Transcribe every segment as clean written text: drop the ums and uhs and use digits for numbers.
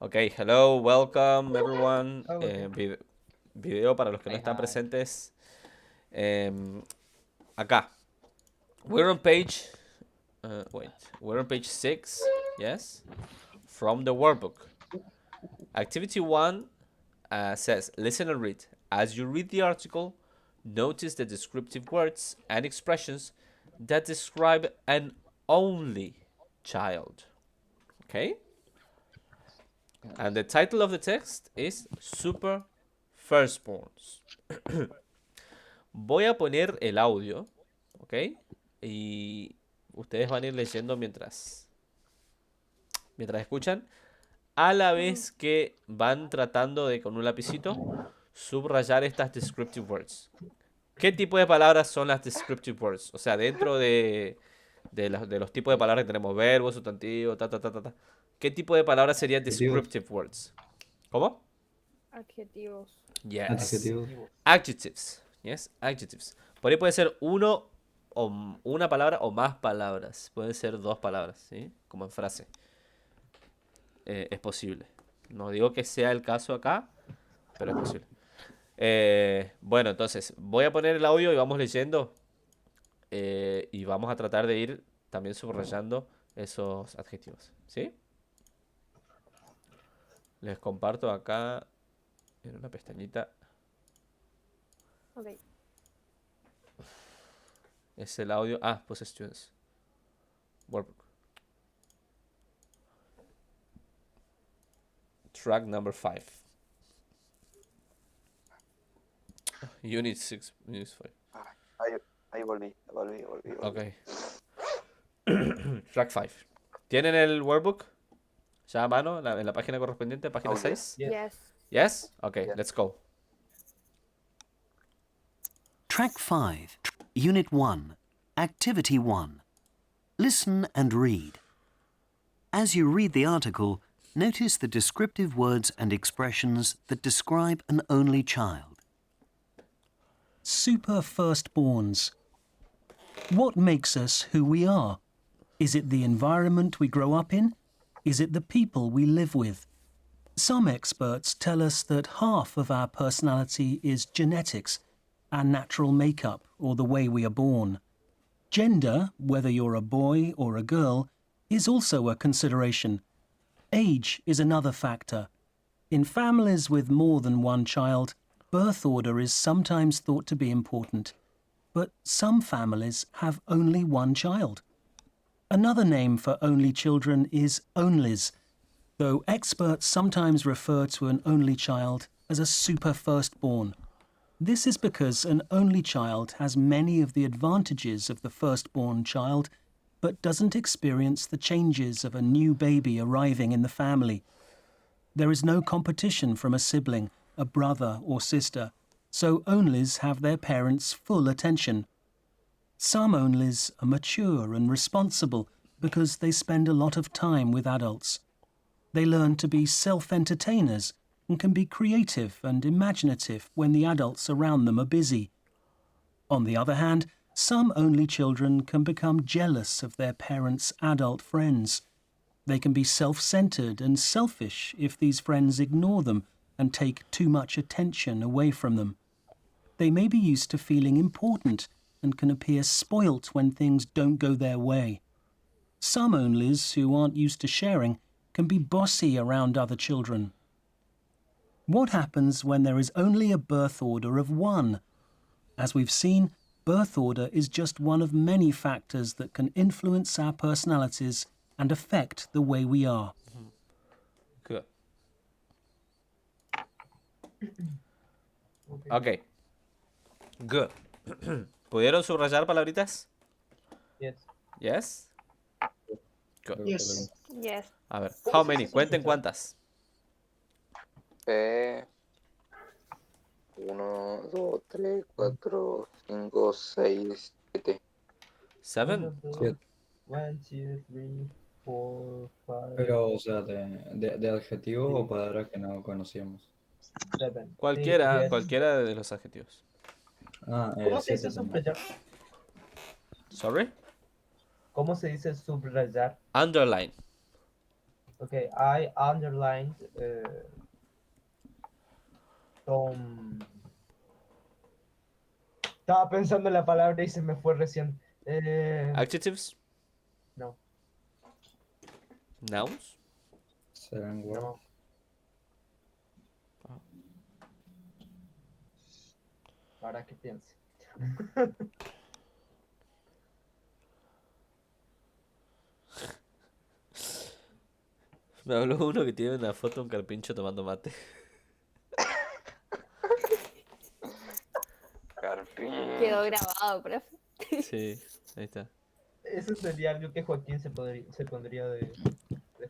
Okay, hello, welcome everyone. Oh, okay. Video para los que no Hi, están hi. presentes. Acá. We're on page. Wait. We're on page 6. Yes. From the workbook. Activity 1 says listen and read. As you read the article, notice the descriptive words and expressions that describe an only child. Okay? And the title of the text is Super Firstborns. Voy a poner el audio, ¿ok? Y ustedes van a ir leyendo mientras escuchan, a la vez que van tratando de, con un lapicito, subrayar estas descriptive words. ¿Qué tipo de palabras son las descriptive words? O sea, dentro de los tipos de palabras que tenemos, verbo, sustantivo, ta. ¿Qué tipo de palabras serían Adjetivos. descriptive words? ¿Cómo? Adjetivos. Yes. Adjetivos. Adjectives. Yes, adjectives. Por ahí puede ser uno o una palabra o más palabras. Pueden ser dos palabras, ¿sí? Como en frase. Es posible. No digo que sea el caso acá, pero es posible. Bueno, entonces voy a poner el audio y vamos leyendo. Y vamos a tratar de ir también subrayando esos adjetivos, ¿sí? Les comparto acá en una pestañita. Ok. Es el audio. Ah, pues students. Workbook. Track number 5. Unit 6. Unit 5. Ahí volví. Ok. Track 5. ¿Tienen el workbook? Ya a mano, en la página correspondiente, página Oh, 6. Yes. Yes. Yes? Okay, Yes. let's go. Track 5, Unit 1, Activity 1. Listen and read. As you read the article, notice the descriptive words and expressions that describe an only child. Super firstborns. What makes us who we are? Is it the environment we grow up in? Is it the people we live with? Some experts tell us that half of our personality is genetics, our natural makeup, or the way we are born. Gender, whether you're a boy or a girl, is also a consideration. Age is another factor. In families with more than one child, birth order is sometimes thought to be important. But some families have only one child. Another name for only children is onlys, though experts sometimes refer to an only child as a super firstborn. This is because an only child has many of the advantages of the firstborn child, but doesn't experience the changes of a new baby arriving in the family. There is no competition from a sibling, a brother or sister, so onlys have their parents' full attention. Some onlys are mature and responsible because they spend a lot of time with adults. They learn to be self-entertainers and can be creative and imaginative when the adults around them are busy. On the other hand, some only children can become jealous of their parents' adult friends. They can be self-centered and selfish if these friends ignore them and take too much attention away from them. They may be used to feeling important and can appear spoilt when things don't go their way. Some onlys who aren't used to sharing can be bossy around other children. What happens when there is only a birth order of one? As we've seen, birth order is just one of many factors that can influence our personalities and affect the way we are. Good. Ok. Good. ¿Pudieron subrayar palabritas? Yes. Yes? Good. Yes. Yes. A ver, how many? Cuenten cuántas. 1, 2, 3, 4, 5, 6, 7. 7. Siete. 1, 2, 3, 4, 5, Pero, o sea, de adjetivos o palabras que no conocíamos. 7. Cualquiera, Yes. cualquiera de los adjetivos. Ah, ¿Cómo se siete dice también. subrayar? Sorry? ¿Cómo se dice subrayar? Underline. Okay, I underlined some. Estaba pensando en la palabra y se me fue recién. Adjectives, No, nouns. Serán words. no. Ahora que piense. Me habló uno que tiene una foto de un carpincho tomando mate. Carpín. Quedó grabado, profe. Sí, ahí está. Eso sería algo que Joaquín se pondría de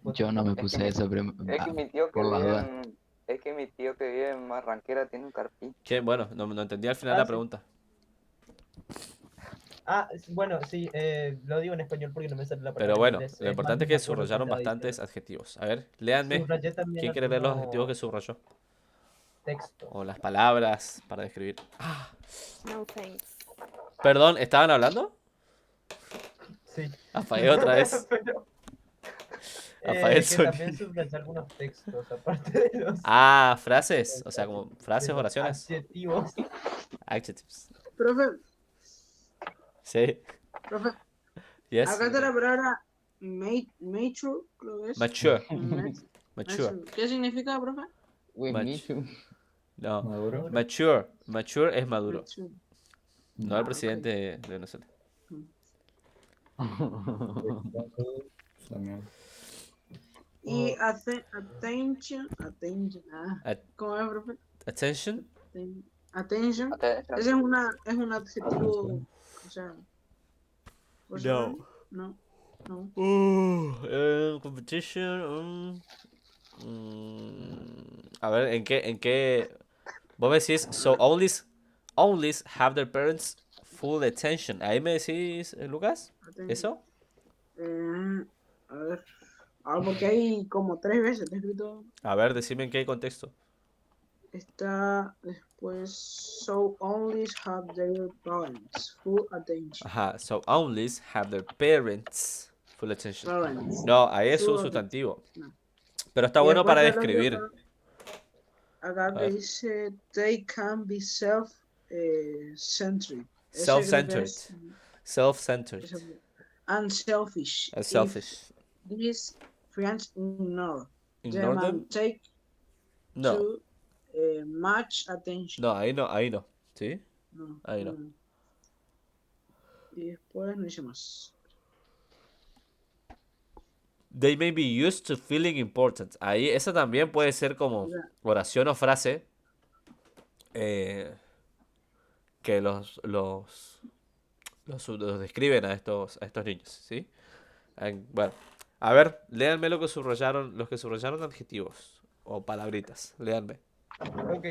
foto. Yo no me Es que puse mi, eso, pero es que mi tío que por las vive dudas. en, es que mi tío que vive en Barranquera tiene un carpín. ¿Qué? Bueno, no entendí al final Ah, la sí. pregunta. Bueno, sí, lo digo en español porque no me sale la palabra Pero en bueno, inglés. lo Es importante más, es no que me acuerdo qué subrayaron estaba bastantes diciendo. adjetivos. A ver, léanme. Subrayé también ¿Quién quiere ver los adjetivos que algunos subrayó? textos. O las palabras para describir. Ah, No thanks. perdón, ¿estaban hablando? Sí. Apagué otra vez. Pero, Apagué el que también sonido. subrayé algunos textos, aparte de los Ah, frases. O sea, como frases, de los oraciones. adjetivos. Adjectives. Profe, Sí. profe, Yes. acá está la palabra mature, creo que es. Mature. Mature. Mature. ¿Qué significa, profe? We Mach- need to. No. Maduro. Mature. Mature es maduro. Mature. No el Ah, presidente de Venezuela. También. Y attention. At- ¿Cómo es, profe? Attention. Attention. Atención. Ese es un adjetivo, o sea, personal. No. Competition. A ver, ¿en qué? Vos me decís, so only have their parents full attention. Ahí me decís, Lucas, Attention. ¿eso? A ver. Porque hay como 3 veces está escrito. A ver, decime en qué contexto. Está después. So only have their parents full attention. Ajá, so only have their parents full attention. Parents. No, ahí es un Full sustantivo. No. Pero está Y bueno después para está el otro describir. Acá A que ver. dice they can be self-centered. Self-centered. Self-centered. And selfish. And selfish. If these friends ignore Ignore them them? and take No, too much attention. no, ahí no. ¿Sí? No, ahí no. Y después no dice más. They may be used to feeling important. Ahí, esa también puede ser como oración o frase que los describen a estos niños, ¿sí? Bueno, a ver, léanme lo que subrayaron, los que subrayaron adjetivos o palabritas. Léanme. Ok.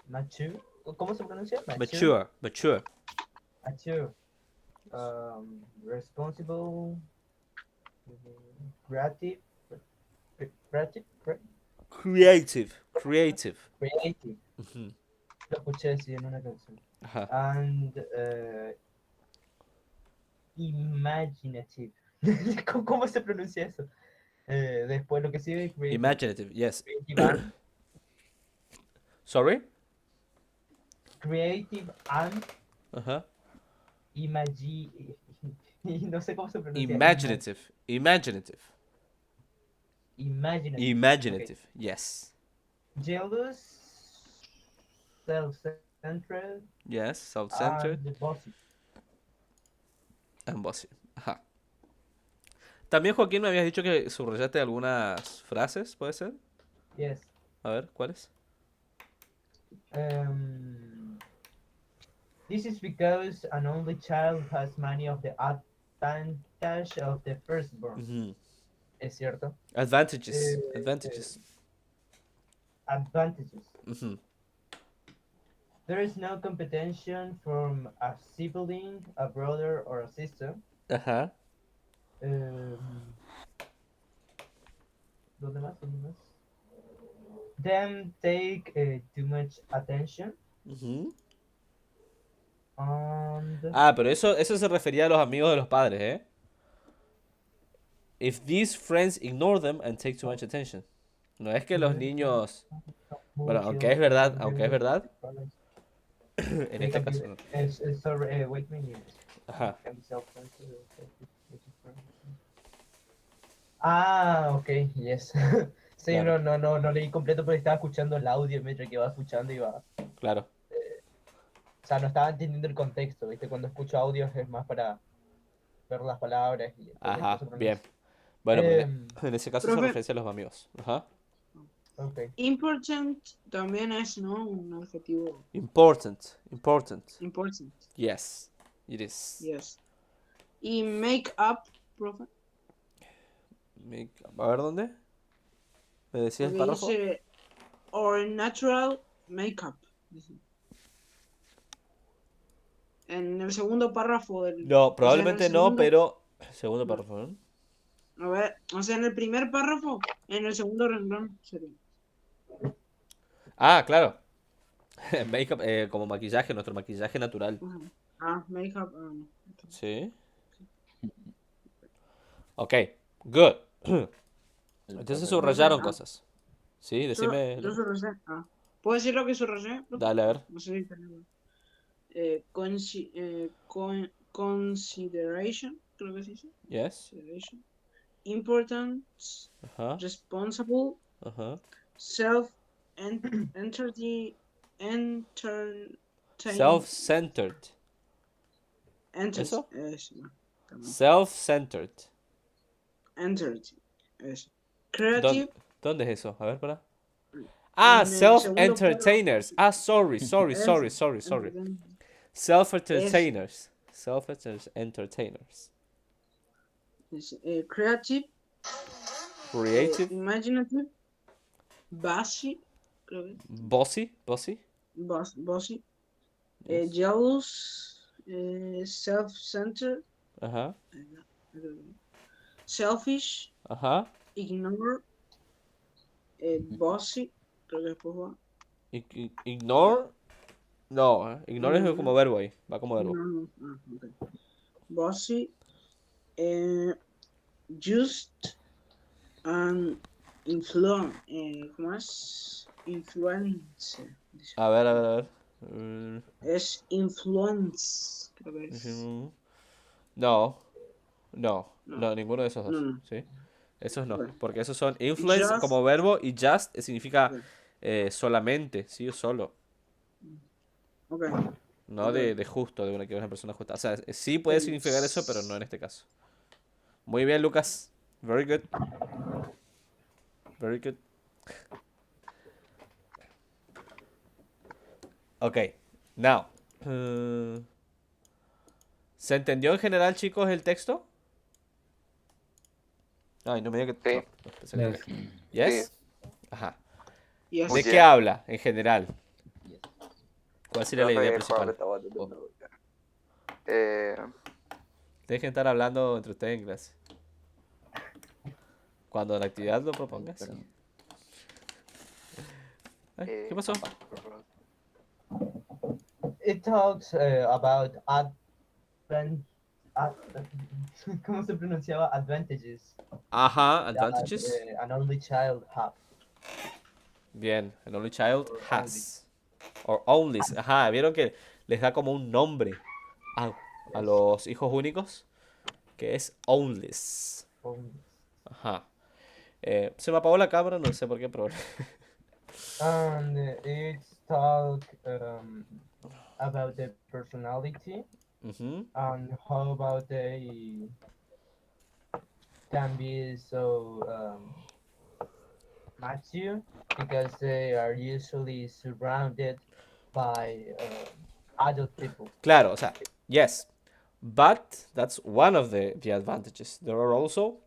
Mature. ¿Cómo se pronuncia? Mature. Mature. Responsible. Creative. Creative. Creative. Ujú. Lo escuché decir en una canción. Ajá. And imaginative. ¿Cómo se pronuncia eso? Después lo que sigue creative. Imaginative, yes. Creative and, Sorry? creative and Ajá. no sé cómo se pronuncia. Imaginative. Imaginative. Imaginative, yes. Okay. Jealous. Self-centered. Yes, self-centered. And bossy. And bossy. Ajá. También, Joaquín, me habías dicho que subrayaste algunas frases, ¿puede ser? Yes. A ver, ¿cuáles? This is because an only child has many of the advantage of the firstborn. Ujú. Es cierto. Advantages. Eh, Advantages. Advantages. Ujú. There is no competition from a sibling, a brother, or a sister. Ajá. ¿Dónde más? Them take too much attention. Ujú. And Ah, pero eso se refería a los amigos de los padres, ¿eh? if these friends ignore them and take too much attention. No es que los niños, bueno, aunque es verdad, en este caso no. Sorry, wait a minute. Ajá. Ah, ok, yes. Sí, Claro. no leí completo porque estaba escuchando el audio mientras que iba escuchando y iba. Claro. O sea, no estaba entendiendo el contexto, ¿viste? Cuando escucho audios es más para ver las palabras y Ajá, cómo se bien. pronuncia. Bueno, pues Em, en ese caso se profe. referencia a los amigos. Ajá. Ok. Important también es, ¿no? Un adjetivo. Important. Important. Yes, it is. Yes. Y make up, profe. A ver, ¿dónde? ¿Me decías el Porque párrafo? dice, or natural makeup. Dice. En el segundo párrafo del. No, o sea, en el probablemente no, segundo- pero... Segundo No. párrafo, ¿no? A ver, o sea, en el primer párrafo, en el segundo renglón sería. Ah, claro. Makeup, como maquillaje, nuestro maquillaje natural. Ajá. Ah, makeup. Ah, no. Sí. Ok, good. Entonces subrayaron Ah. cosas. Sí, decime. Yo subrayé. Ah. ¿Puedo decir lo que subrayé, profe? Dale, a ver. No sé si tenemos. Consideration, creo que se dice. Yes. Consideration. Importance, Ajá. responsible, Ajá. entertain, Self-centered. ¿Eso? no, también. Self-centered. Eso. Creative. ¿Dónde es eso? A ver, para. Ah, En el segundo self-entertainers. Ah, sorry. entertain. Self-entertainers. Self-entertainers. Creative. Creative. Imaginative. Bossy, creo que es. Bossy. Bossy. Yes. Jealous. Self-centered. Ajá. Selfish. Ajá. Ignore. Bossy, creo que después va. Ignore. No, ignore es No. como verbo ahí. Va como verbo. No. Ah, okay. Bossy. Just and influence. ¿Cómo es? Influence. A ver. Es influence, creo que es. No, ninguno de esos dos. No. ¿Sí? Esos no, Ok. porque esos son influence Just. como verbo y just significa Ok. solamente, sí o solo. Ok. No de justo, de una que es una persona justa. O sea, sí puede significar eso, pero no en este caso. Muy bien, Lucas. Very good. Ok, now. ¿Se entendió en general, chicos, el texto? Ay, no me diga que... Sí. no, pensé que- Yes. ¿Yes? Ajá. Yes. Muy ¿De qué bien. habla en general? ¿Cuál sería la idea Profe, Juan principal? estaba tratando. Eh, Dejen estar hablando entre ustedes en clase. Cuando la actividad lo propongas. Ay, ¿qué pasó? It talks about ¿cómo se pronunciaba? Advantages Ajá, that advantages. an only child have. Bien, an only child Or has. Or only. Ajá, vieron que les da como un nombre a los hijos únicos. Que es onlys. only. Ajá. Se me apagó la cámara, no sé por qué, pero... And it's talk about the personality Ujú. and how about they can be so mature because they are usually surrounded by adult people. Claro, o sea, yes. But that's one of the advantages. There are also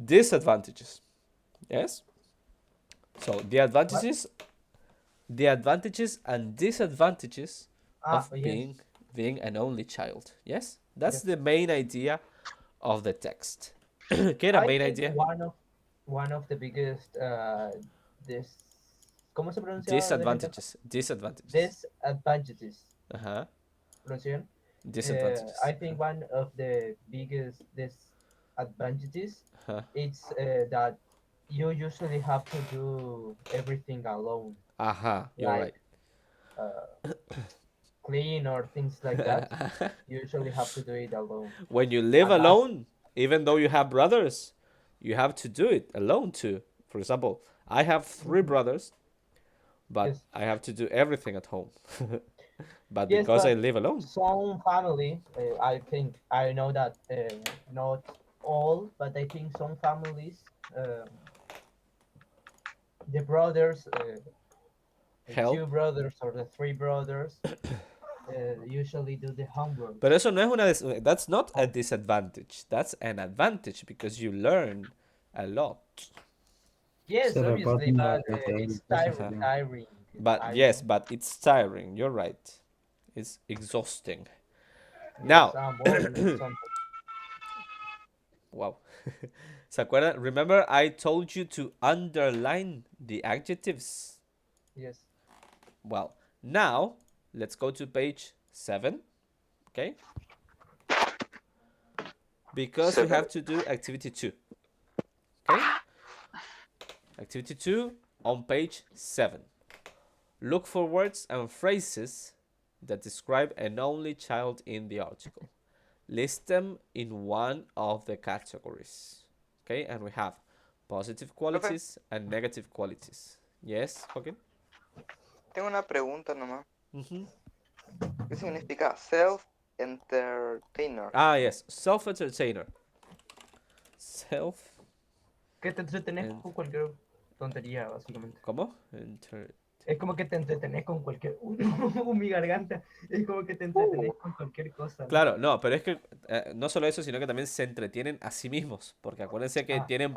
disadvantages. Yes? So the advantages and disadvantages of Yes. being an only child. Yes? That's Yes. the main idea of the text. ¿Qué era I main think idea? one of the biggest ¿cómo se pronuncia? Disadvantages. Disadvantages. Ajá. Pronunciación. Disadvantages. I think one of the biggest advantages, Huh. it's that you usually have to do everything alone, Aha, you're like right. clean or things like that. You usually have to do it alone. When you live And that's alone, even though you have brothers, you have to do it alone too. For example, I have 3 brothers, but yes, I have to do everything at home. But yes, because I but live alone. some families, I think I know that not all, but I think some families, the brothers, the Help. 2 brothers or the 3 brothers, usually do the homework. Pero eso no es that's not a disadvantage. That's an advantage because you learn a lot. Yes, Se obviously, reparten but las tareas it's de casa también. tiring. But I yes, know. but it's tiring. You're right. It's exhausting. Yes, Now, I'm bored sometimes. wow. ¿Se acuerdan? Remember I told you to underline the adjectives? Yes. Well, now let's go to page 7, okay? Because we have to do activity 2, okay? Activity 2 on page 7. Look for words and phrases that describe an only child in the article. List them in one of the categories. Okay, and we have positive qualities and negative qualities. Yes, Joaquin? Tengo una pregunta nomás. Mhm. ¿Qué significa self-entertainer? Ah, yes, self-entertainer. Self. Que te entretenés En- con cualquier tontería, básicamente. ¿Cómo? Es como que te entretenés con cualquier... mi garganta. Es como que te entretenés con cualquier cosa, ¿no? Claro, no, pero es que no solo eso, sino que también se entretienen a sí mismos. Porque acuérdense que Ah, tienen.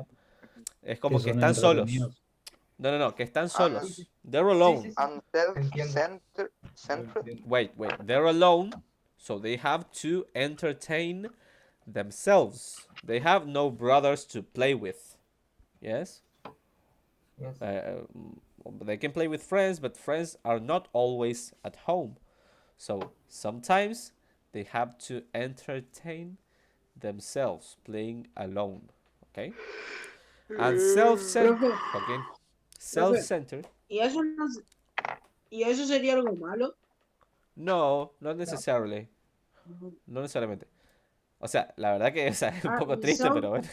Es Que como que son están solos. entretenidos. No, que están And, sí, sí, solos. They're sí, alone. sí, sí. and Entiendo. self-centered? Wait, they're alone, so they have to entertain themselves. They have no brothers to play with. Yes? Yes. They can play with friends, but friends are not always at home. So sometimes they have to entertain themselves playing alone. Okay? And self-centered. Profe, Okay. profe, Self-centered. ¿y eso, ¿y eso sería algo malo? No, not necessarily. No necesariamente. O sea, la verdad que o sea, es un Ah, poco y triste, pero bueno.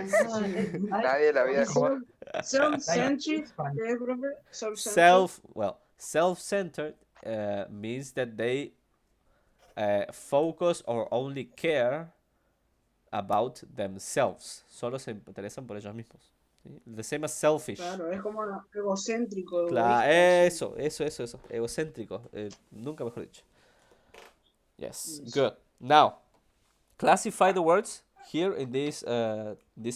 Nadie en la vida y joven. self-centered, It's fine. ¿qué es, profe? Self-centered. Self-centered means that they focus or only care about themselves. Solo se interesan por ellos mismos. ¿Sí? The same as selfish. Claro, es como egocéntrico, Claro, egoísta. eso. Egocéntrico. Nunca mejor dicho. Yes, good. Now, classify the words here in this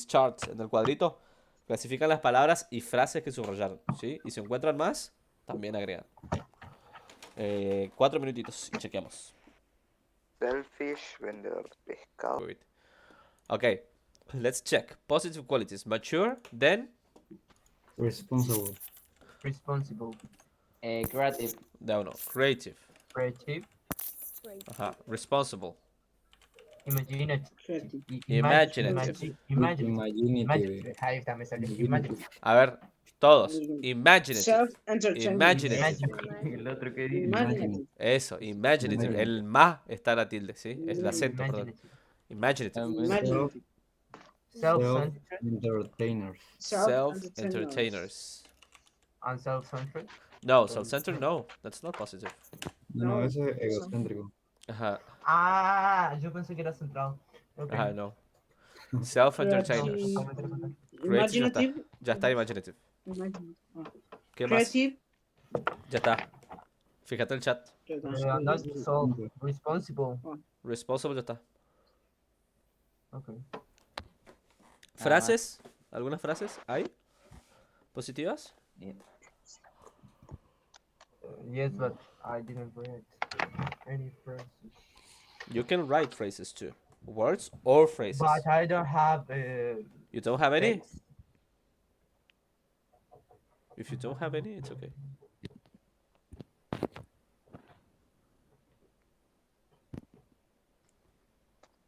chart, en el cuadrito. Clasifican las palabras y frases que subrayaron, ¿sí? Y si encuentran más, también agregan. 4 minutitos y chequeamos. Selfish, vendedor de pescado. Good. Okay, let's check. Positive qualities. Mature, then Responsible. Responsible. Creative. no. Creative. Creative. Ajá. Responsible. Imaginative. Imaginative. Imaginative. Ahí está, me salió. Imaginative. A ver, todos. Imaginative. Self-entertainment. Imaginative. El otro que dice. Imaginative. Eso, imaginative. El ma está la tilde, ¿sí? Es el acento, perdón. Imaginative. Imaginative. Self-centered Entertainers. Self-entertainers. and self-centered. No, self-centered, no. That's not positive. No, eso es egocéntrico. Ajá, Ah, yo pensé que era centrado. Okay. ajá, no. Self-entertainers. Imaginative. Ya está imaginative. Imaginative. Ah. ¿Qué más? Creative. Ya está. Fíjate el chat. Not responsible. Responsible ya está. Okay. ¿Frases? ¿Algunas frases hay? ¿Positivas? Yes, but I didn't write any phrases. You can write phrases too. Words or phrases. But I don't have You don't have any? text. If you don't have any, it's okay.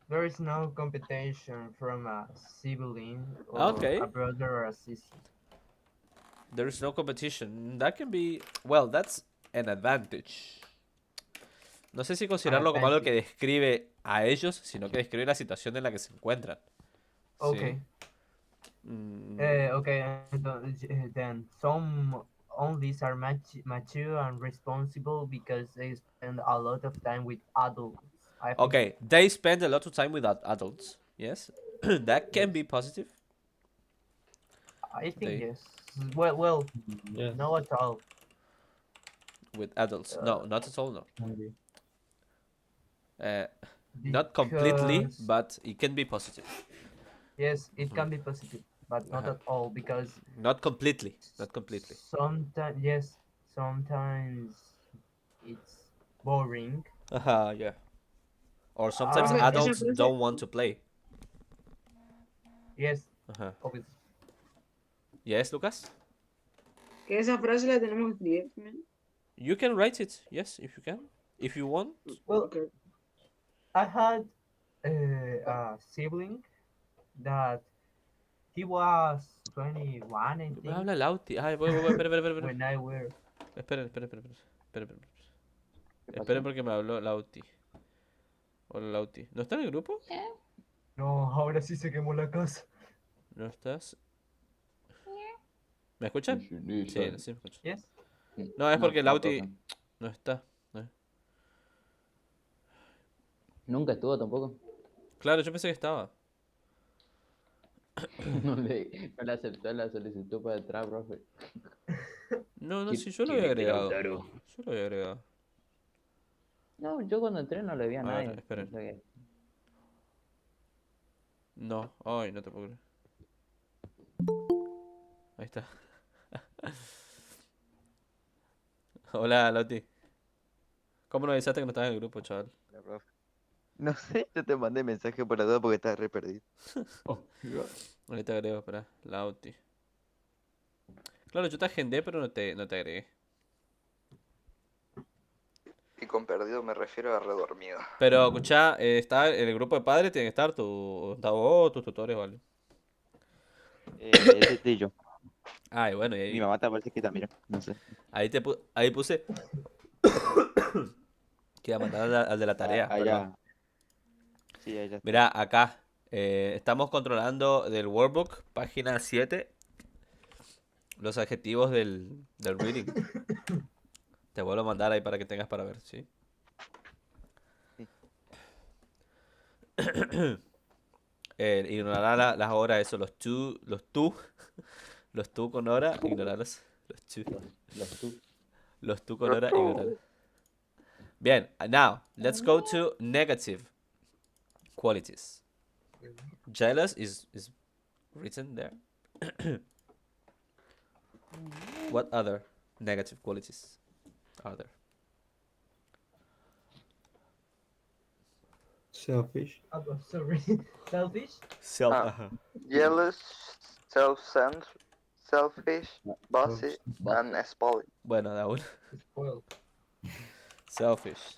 There is no competition from a sibling or Okay. a brother or a sister. There is no competition. That can be, well, that's an advantage. No sé si considerarlo como algo que describe a ellos, sino que describe la situación en la que se encuentran. Sí. Okay. Okay, then some onlys are mature and responsible because they spend a lot of time with adults. I think. Okay, they spend a lot of time with adults. Yes, that can be positive. I think They- yes. Well, Yes. no at all. With adults. No, not at all. No. Maybe. Not completely, Because- but it can be positive. Yes, it can be positive, but not at all because Not completely. Not completely. sometimes yes, sometimes it's boring. Yeah. Or sometimes Ah. adults don't want to play. Yes, Uh-huh. obviously. Yes, Lucas? Que esa frase la tenemos que escribir también. You can write it. Yes, if you can. If you want. Well, Okay. I had a sibling that he was 21, I think, Habla Lauti. Ay, voy, espera. when I were. Esperen. Esperen porque me habló Lauti. Hola Lauti. ¿No está en el grupo? No, ahora sí se quemó la casa. ¿No estás? ¿Me escuchan? Sí, sí me escuchan. Yes. No, es porque Lauti no está. Nunca estuvo tampoco. Claro, yo pensé que estaba. No le aceptó la solicitud para entrar, profe. No, ¿Quién- sí, yo lo quién había es agregado. Lautaro? Yo lo había agregado. No, yo cuando entré no le vi a A ver, nadie. esperen. O sea que- No, ay, no te puedo creer. Ahí está. Hola, Lauti. ¿Cómo no avisaste que no estabas en el grupo, chaval? Hola, profe. No sé, yo te mandé mensaje por la duda porque estaba re perdido. Ahorita agrego, espera. Lauti. Claro, yo te agendé, pero no te agregué. Y con perdido me refiero a redormido. Pero, escuchá, está en el grupo de padres, tienen que estar tus tutores o algo. Ese de yo. Ay, bueno, y Mi ahí, mamá te parece que también, no sé. ahí puse que iba a mandar al de la tarea, perdón. Allá. Sí, allá. Mira, acá estamos controlando del workbook, página 7, los adjetivos del reading. Te vuelvo a mandar ahí para que tengas para ver, ¿sí? Sí. Ignorar las horas, eso, los tú con hora, ignorarlos. Los tú con hora, ignorar. Bien, now, let's go to negative qualities. Jealous is written there. What other negative qualities are there? Selfish. Oh, sorry. Selfish. Self. Ah. Jealous, selfish, bossy, and spoiled. Bueno, that one. Spoiled. Selfish.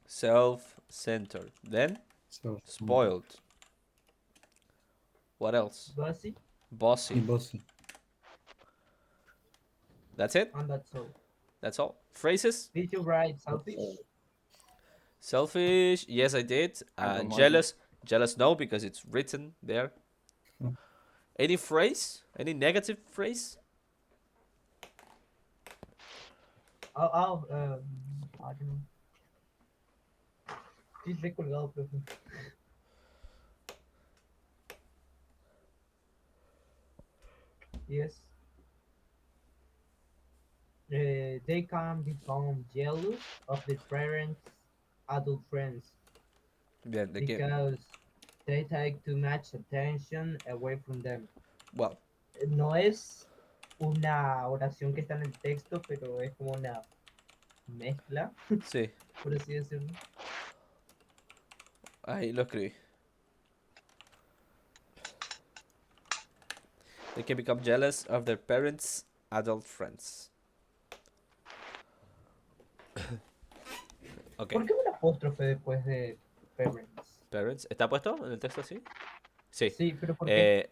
Self-centered. Then Self. spoiled. What else? Bossy. Bossy. Bossy. That's it? And that's all. That's all. Phrases? Did you write selfish? Selfish. Yes, I did. Jealous. Jealous, no, because it's written there. Any phrase? Any negative phrase? I don't know. Sí, estoy colgado, profe. Yes. They can become jealous of their parents' adult friends Bien, ¿de quién? because they take too much attention away from them. Well, No es una oración que está en el texto, pero es como una mezcla, sí, por así decirlo. ahí lo escribí. They can become jealous of their parents' adult friends. Okay. ¿Por qué un apóstrofe después de parents. Parents. ¿Está puesto en el texto así? Sí. Sí, pero ¿por qué?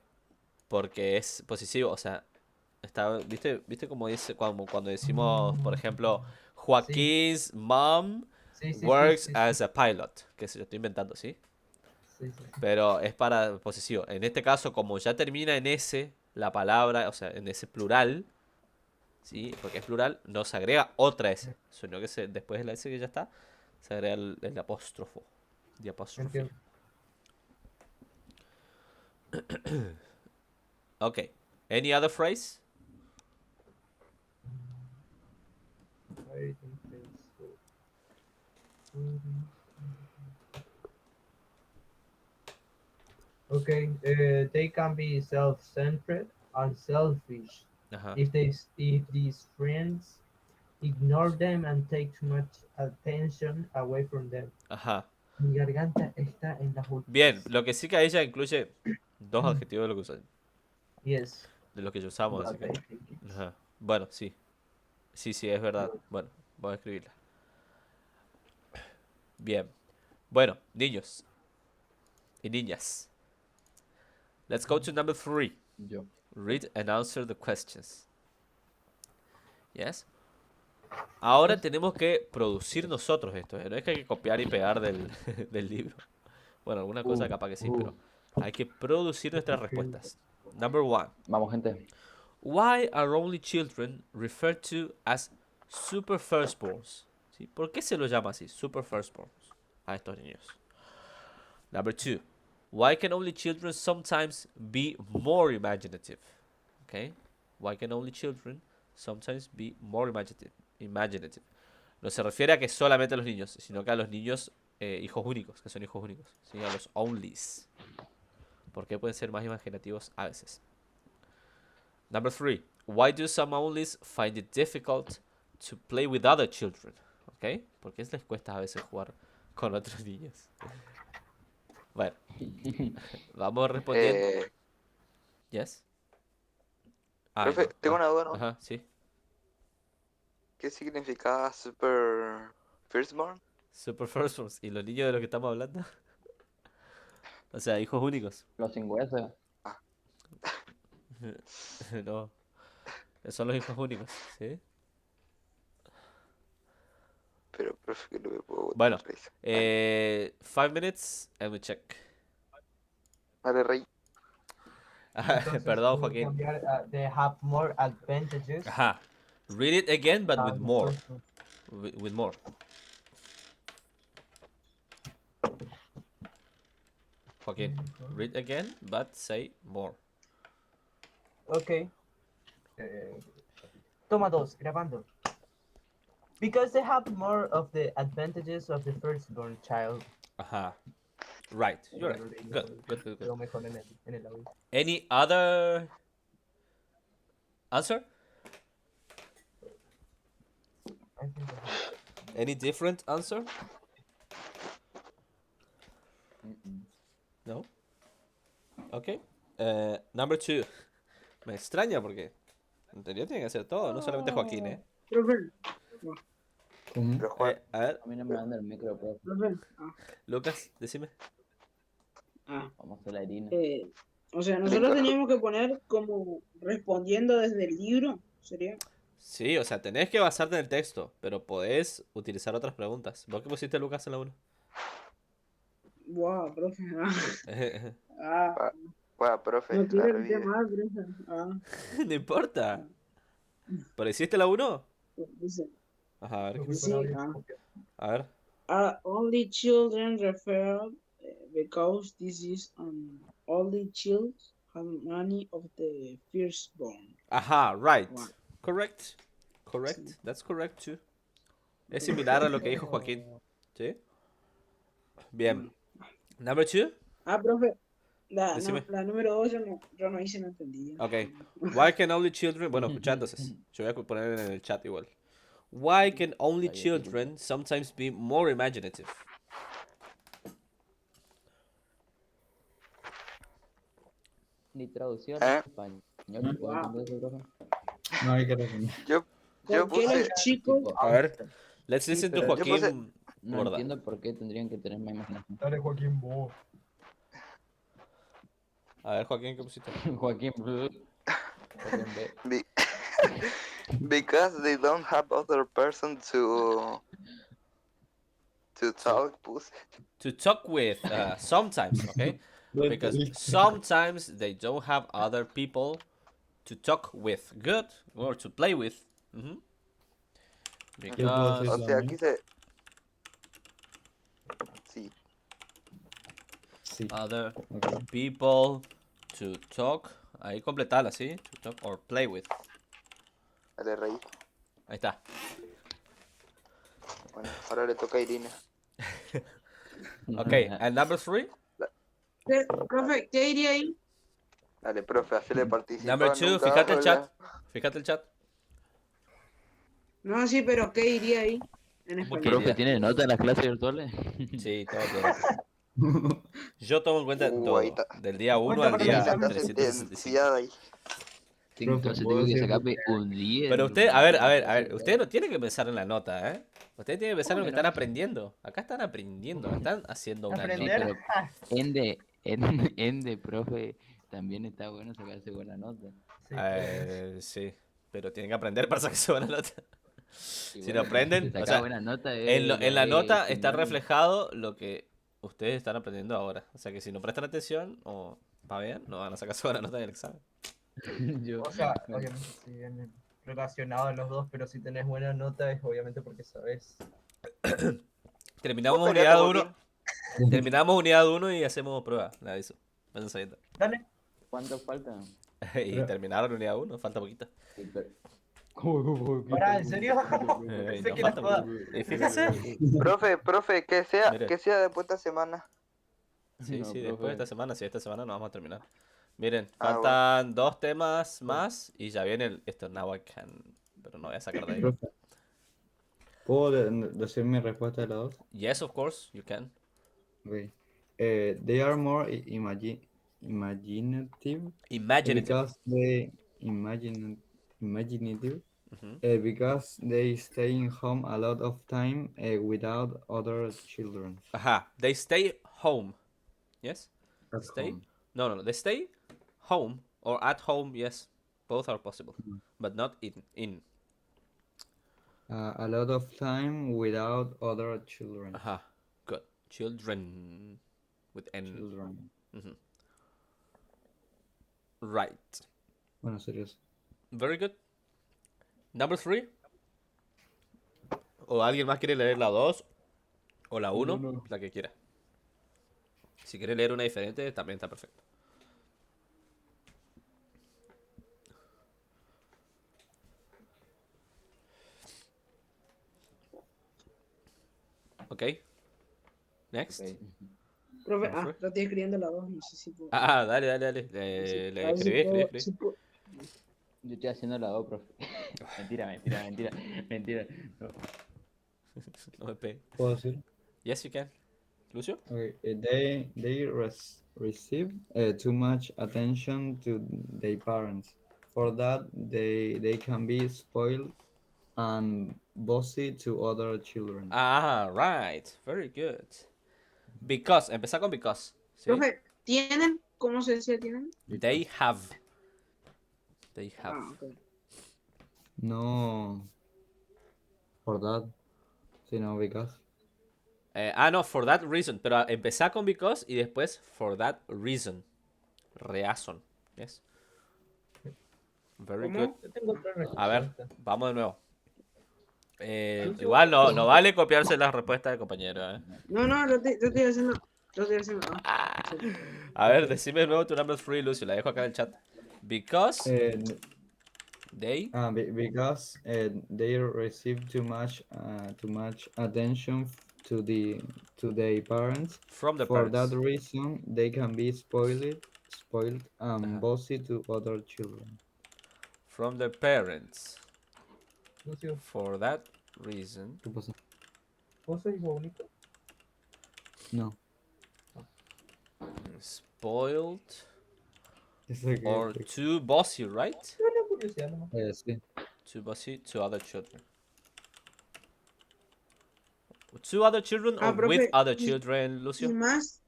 Porque es posesivo, o sea, está, ¿viste cómo dice cuando decimos, por ejemplo, Joaquín's mom Sí, sí, sí, works sí, sí, as a pilot? Que se lo estoy inventando, ¿sí? sí, sí, sí. Pero es para posesivo. En este caso, como ya termina en S la palabra, o sea, en ese plural, ¿sí? Porque es plural, no se agrega otra S, sino que después de la S que ya está, se agrega el apóstrofo. The apostrophe. Entiendo. Okay. Any other phrase? I don't think so. Okay, they can be self-centered and selfish Ajá. if these friends ignore them and take too much attention away from them. Ajá. Mi garganta está en las Bien, últimas. lo que sí que ella incluye dos adjetivos de lo que Yes, de los que yo usamos, así but que. I think it's Ajá. Bueno, sí. Sí, es verdad. Bueno, vamos a escribirla. Bien. Bueno, niños y niñas. Let's go to number 3. Yo. Read and answer the questions. Yes. Ahora tenemos que producir nosotros esto, ¿eh? No es que hay que copiar y pegar del, del libro. Bueno, alguna cosa capaz que sí, pero hay que producir nuestras respuestas. Number 1. Vamos, gente. Why are only children referred to as super firstborns? ¿Sí? ¿Por qué se los llama así, super firstborns, a estos niños? Number 2. Why can only children sometimes be more imaginative? Okay. Why can only children sometimes be more imaginative? No se refiere a que solamente a los niños, sino que a los niños hijos únicos, que son hijos únicos. ¿Sí? A los onlys. ¿Por qué pueden ser más imaginativos a veces? Number 3. Why do some onlys find it difficult to play with other children? ¿Ok? ¿Por qué les cuesta a veces jugar con otros niños? Bueno, vamos respondiendo. Yes. Profe, no. tengo una duda, ¿no? Ajá, sí. ¿Qué significa super firstborn? Super firstborns. ¿Y los niños de los que estamos hablando? O sea, hijos únicos. Los sin hueso. No. Son los hijos únicos, ¿sí? Pero, profe, que no me puedo botar Bueno, risa. 5 minutes and we check. Vale, rey. Entonces, Perdón, puedo Joaquín. cambiar, they have more advantages. Ajá. Read it again, but with than the more. first one. With more. Joaquín, read again, but say more. Okay. Toma dos, grabando. Because they have more of the advantages of the firstborn child. Ajá. Right. You're right. Good. Quedó mejor en el audio. Any other answer? I think I have- Any different answer? No? Ok. Number 2. Me extraña porque en teoría tiene que hacer todo, no solamente Joaquín, ¿eh? Profe, ¿Cómo? Pero Juan, A ver, A mí no me dan el micro, profe. profe. Lucas, decime. Vamos a hacer la harina. O sea, nosotros teníamos que poner como respondiendo desde el libro, ¿sería? Sí, o sea, tenés que basarte en el texto, pero podés utilizar otras preguntas. ¿Vos qué pusiste, Lucas, en la 1? Wow, profe. Ah, bueno, profe, no la quiero revide. meter más, profe. No importa. ¿Pero hiciste la 1? Dice, Ajá, a ver. Sí, A ver. are only children referred because this is an only child have many of the firstborn. Ajá, right. Wow. Correct. Correct. That's correct too. Es similar a lo que dijo Joaquín. ¿Sí? Bien. Number 2. Profe, Decime. la número 2 yo no hice, no entendí. Ok. Why can only children... Bueno, escucha entonces. Yo voy a poner en el chat igual. Why can only children sometimes be more imaginative? Ni traducción ¿Eh? en español. ¿Puedo entender eso, profe? No hay que responder. Yo ¿Por qué puse, los chicos? A ver. Let's listen to pero- Joaquín No Gorda. entiendo por qué tendrían que tener más imaginación. Dale, Joaquín, vos. A ver, Joaquín, ¿qué pusiste? Joaquín, Joaquín B. Be- because they don't have other person to talk, pussy. To talk with, sometimes, okay? Because sometimes they don't have other people to talk with. Good. Or to play with. Mhm. Yo puedo Because O decir sea, también. aquí se... Sí. Sí. other Ok. people to talk. Ahí completala, ¿sí? To talk or play with. Dale, rey. Ahí está. Bueno, ahora le toca a Irina. Okay, and number 3? Profe, ¿qué iría ahí? Dale, profe, hacele participar. Number 2, nunca fíjate el habla. chat. Fíjate el chat. No, sí, pero ¿qué iría ahí? En ¿Cómo español. que Profe, idea? ¿tiene nota en las clases virtuales? Sí, todo tiene. Yo tomo en cuenta Ahí todo. está. Del día 1 Cuenta al para día revisar. Irina está 365. sentenciada ahí. Tengo Profe, clase, ¿puedo tengo que decir sacarme un 10. Pero usted, a ver, usted no tiene que pensar en la nota, ¿eh? Usted tiene que pensar en lo que ¿Cómo que están no? aprendiendo. Acá están aprendiendo, no están haciendo una Aprender. nota. pero Ende, profe, también está bueno sacarse buena nota. Sí, Sí, pero tienen que aprender para sacarse buena nota. Y Si no bueno, aprenden, sacar o sea, buena nota en la nota está genial. reflejado lo que ustedes están aprendiendo ahora. O sea que si no prestan atención o va bien, no van a sacar su buena nota en el examen. Yo- O sea, obviamente si vienen relacionados los dos, pero si tenés buena nota es obviamente porque sabes. Terminamos Vos unidad peleate, 1. Joaquín. Terminamos unidad 1 y hacemos prueba. Le aviso. Vayan sabiendo. Dale. ¿Cuánto falta? Y terminaron unidad 1, falta poquito. Sí, pero- ¿Cómo? Pará, ¿en serio? Pensé No que la falta joda. mucho. Y fíjese. Profe, Mire. que sea después de esta semana. Sí, No, sí, después de profe. esta semana, sí, esta semana no vamos a terminar. Miren, Ah, faltan 2 temas más y ya viene esto, now I can, pero no voy a sacar de ahí. Profe, ¿puedo decir mi respuesta de la dos? Yes, of course, you can. Okay. They are more imaginative Imaginative. because they imaginative Ujú. because they stay in home a lot of time without other children Ajá, they stay home. Yes? at Stay? home. No, they stay home or at home, yes. Both are possible, Mhm. but not in. A lot of time without other children. Ajá, good. Children with N. Children. Mhm. Right. Bueno, serios. Very good. Number 3. ¿O alguien más quiere leer la 2 o la 1? No. La que quiera. Si quiere leer una diferente, también está perfecto. Ok. Next. Ok. Profe, ¿Cómo fue? lo estoy escribiendo la voz, no sé si puedo. Dale. Sí, Le a ver si escribí. puedo- si puedo- Yo estoy haciendo la O, profe. Mentira. No. No me pegue. ¿Puedo decir? Yes, you can. Lucio? Okay. They receive too much attention to their parents. For that, they can be spoiled and bossy to other children. Right. Very good. Because. Empezar con because. ¿Sí? Profe, ¿tienen? ¿Cómo se decía tienen? They have. They have. Ah, ok. No. For that. Sino because. No, for that reason. Pero empezar con because y después for that reason. Reason. Yes. Very ¿Cómo? good. Yo tengo otra A ver, respuesta. vamos de nuevo. Igual no vale copiarse las respuestas del compañero. No, lo estoy haciendo. Lo estoy haciendo. Ah, sí. A ver, decime de nuevo tu number 3, Lucio. La dejo acá en el chat. Because they. Because they receive too much attention to their parents. From the For parents. that reason, they can be spoiled and Ajá. bossy to other children. From the parents. Lucio, For that reason. ¿Qué pasa? ¿vos sos hijo único? No. Spoiled. Ese que- Or too bossy, right? Una curiosidad nomás. sí. Too bossy to other children. Two other children Ah, or with profe, other y children, Lucio? más,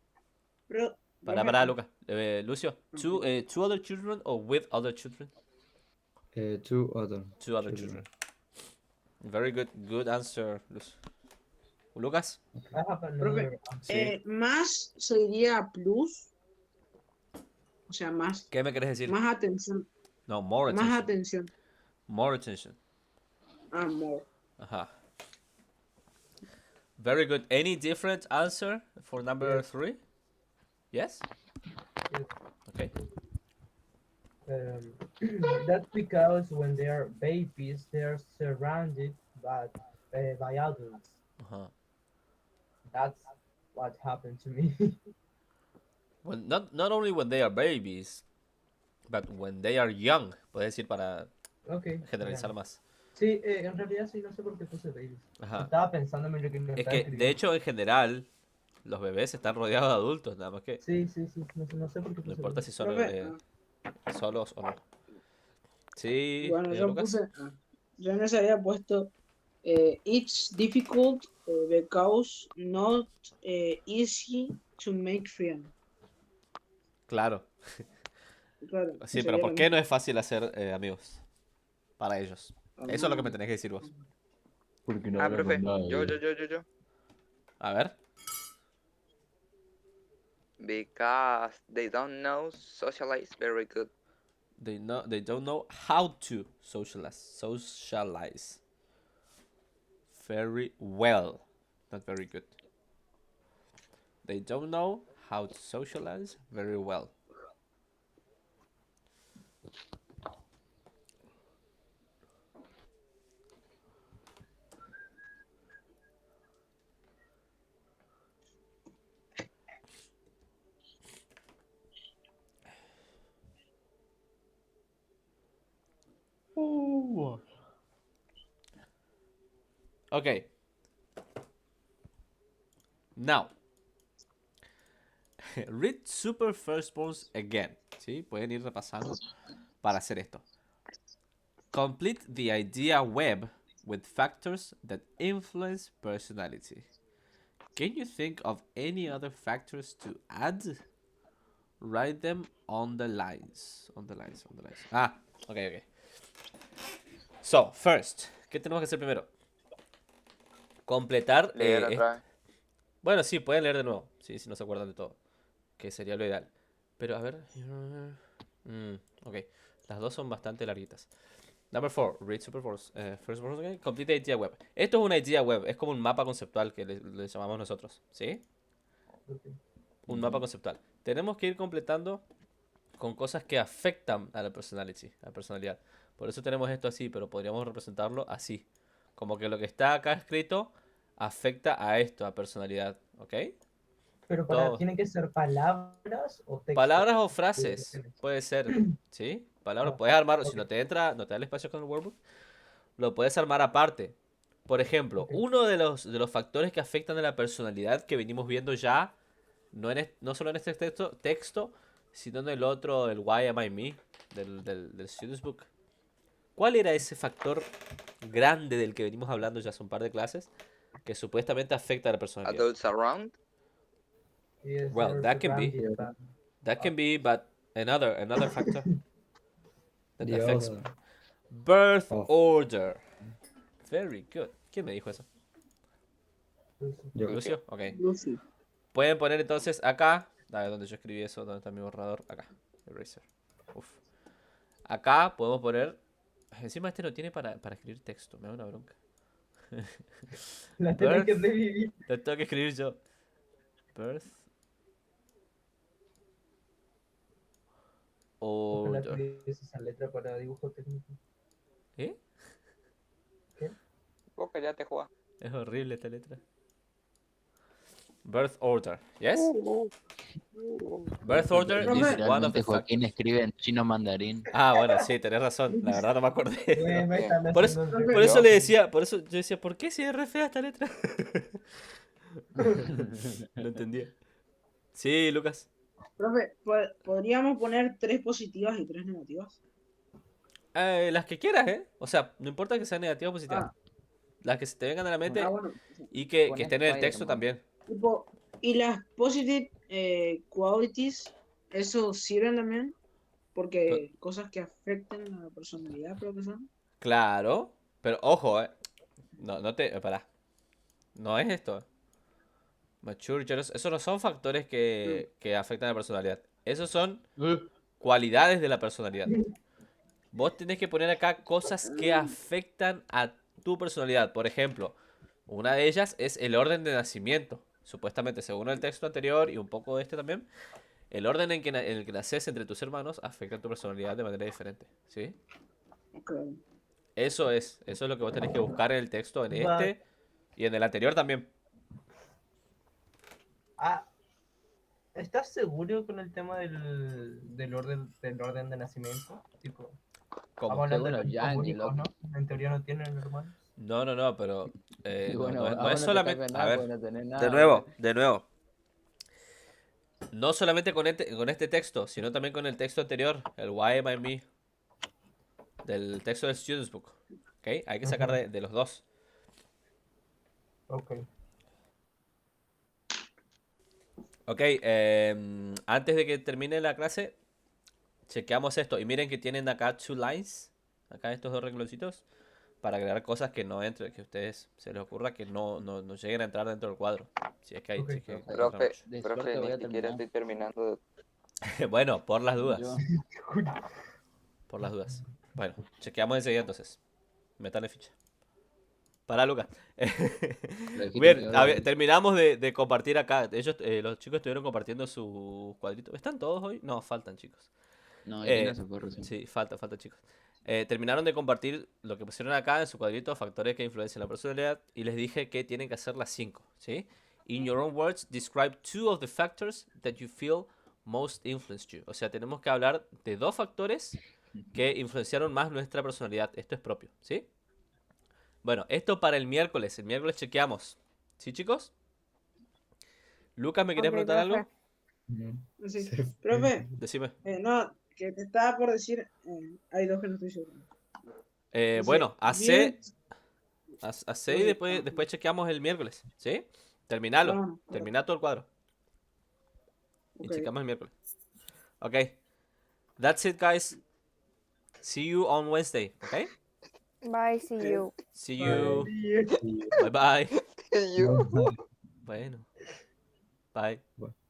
Para, profe, Lucas. Lucio, two other children or with other children? Two other Two other children. Very good. Good answer, Lucio. Lucas? I have profe, another answer. Sí. más sería plus, o sea, más, ¿Qué me querés decir? más atención, No, more más attention. atención, More attention. amor. Ajá. Very good. Any different answer for number Yes. 3? Yes? Yes. Okay. That's because when they are babies, they are surrounded by adults. Uh-huh. That's what happened to me. Well, not only when they are babies, but when they are young. Puedes decir para Okay. generalizar yeah. más. Sí, en realidad sí, no sé por qué puse babies. Ajá. Estaba pensando en lo que me Es estaba que, de escribiendo. hecho, en general, los bebés están rodeados de adultos, nada más que Sí, no sé por qué no puse importa babies. si son Profe, solos o no. Sí, bueno, yo Lucas. puse, yo en ese había puesto, it's difficult because not easy to make friends. Claro. Claro, Sí, sería pero ¿por lo qué no mismo. es fácil hacer amigos para ellos? Eso es lo que me tenés que decir vos. Porque no Ah, hablan profe, con yo. nadie. A ver. Because they don't know socialize very good. They don't know how to socialize very well, not very good. They don't know how to socialize very well. Okay. Now, read super firstborns again. ¿Sí? Pueden ir repasando para hacer esto. Complete the idea web with factors that influence personality. Can you think of any other factors to add? Write them on the lines. On the lines. Ah, okay. So, first, ¿qué tenemos que hacer primero? Completar. Leer otra vez. Bueno, sí, pueden leer de nuevo. Sí, si no se acuerdan de todo. Que sería lo ideal. Pero a ver. Ok. Las dos son bastante larguitas. Number 4. Read super first again. Complete the idea web. Esto es una idea web. Es como un mapa conceptual que le llamamos nosotros. ¿Sí? Okay. Un mapa conceptual. Tenemos que ir completando con cosas que afectan a la personalidad. Por eso tenemos esto así, pero podríamos representarlo así. Como que lo que está acá escrito afecta a esto, a personalidad. ¿Ok? Pero ¿tienen que ser palabras o textos? Palabras o frases. Puede ser. ¿Sí? Palabras. Puedes armarlo. Si no te da el espacio con el workbook, lo puedes armar aparte. Por ejemplo, uno de los factores que afectan a la personalidad que venimos viendo ya, no solo en este texto, sino en el otro, el Why Am I Me, del Student's Book. ¿Cuál era ese factor grande del que venimos hablando ya hace un par de clases que supuestamente afecta a la personalidad? Adults around. Yes, Well, that can be. That can be, but another factor that The affects other. birth Oh. order. Very good. ¿Quién me dijo eso? Yo. Lucio. Ok. Lucy. Pueden poner entonces acá. A ver, donde yo escribí eso, donde está mi borrador. Acá. Eraser. Uf. Acá podemos poner. Encima este no tiene para escribir texto. Me da una bronca. La tenés que Birth. revivir. Lo tengo que escribir yo. Birth Ojalá order. tuviese esa letra para dibujo técnico. ¿Eh? Vos ya te jugás. Es horrible esta letra. Birth order. Yes? Birth order is one of Literalmente the Joaquín factors. escribe en chino mandarín. Ah, bueno, sí, tenés razón. La verdad no me acordé. Métame Por haciendo eso, un por eso Yo. le decía, por eso yo decía, ¿por qué si es re fea esta letra? No entendía. Sí, Lucas. Profe, ¿podríamos poner 3 positivas y 3 negativas? Las que quieras, ¿eh? O sea, no importa que sean negativas o positivas. las que se te vengan a la mente Ah, bueno. y que Pon estén en el texto Spider-Man. también. Tipo, y las positive qualities, ¿eso sirven también? Porque cosas que afecten a la personalidad, creo que son. Claro, pero ojo, no te, pará, no es esto. Mature, generous, esos no son factores que afectan a la personalidad. Esos son cualidades de la personalidad. Vos tenés que poner acá cosas que afectan a tu personalidad. Por ejemplo, una de ellas es el orden de nacimiento. Supuestamente, según el texto anterior y un poco de este también, el orden en el que naces entre tus hermanos afecta a tu personalidad de manera diferente. ¿Sí? Ok. Eso es lo que vos tenés que buscar en el texto, en But, este y en el anterior también. ah, ¿estás seguro con el tema del orden de nacimiento? Tipo, estamos ¿Cómo? hablando de Bueno, los hijos Yankee, únicos, loco. ¿no? En teoría no tienen hermanos. No, pero Y no, bueno, no a es vos no te solamente... cambia A nada porque ver, no tenés de nada, bro. nuevo. No solamente con este texto, sino también con el texto anterior, el Why Am I Me, del texto del Student's Book. ¿Ok? Hay que sacar de los dos. Ok. Ok, antes de que termine la clase, chequeamos esto. Y miren que tienen acá two lines, acá estos dos rengloncitos, para agregar cosas que no entren, que a ustedes se les ocurra que no lleguen a entrar dentro del cuadro. Si es que hay, Ok. si es que Profe, encuentran mucho. de Profe, suerte voy ni a siquiera terminar. estoy terminando. Bueno, por las dudas. Yo, Por las dudas. Bueno, chequeamos enseguida entonces. Metale ficha. Para Lucas. Bien, legítimo, a ver, orden. terminamos de compartir acá. Ellos, los chicos estuvieron compartiendo sus cuadritos. ¿Están todos hoy? No, faltan chicos. No, Irina Eh, se fue recién. sí, falta chicos. Terminaron de compartir lo que pusieron acá en su cuadrito, factores que influencian la personalidad, y les dije que tienen que hacer las 5, ¿sí? In your own words, describe 2 of the factors that you feel most influenced you. O sea, tenemos que hablar de 2 factores que influenciaron más nuestra personalidad. Esto es propio, ¿sí? Bueno, esto para el miércoles. El miércoles chequeamos. ¿Sí, chicos? Lucas, ¿me querías Ok, preguntar profe. algo? Sí. Se fue. Profe, Decime. no, que te estaba por decir, hay dos que no estoy seguro. Dice, Bueno, build, hace y después chequeamos el miércoles, ¿sí? Terminalo. bueno, Termina todo el cuadro. Y ok. chequeamos el miércoles. Ok. That's it, guys. See you on Wednesday, ¿ok? Bye, see you. See Bye. you. Bye bye. You. Bueno. Bye. Bye.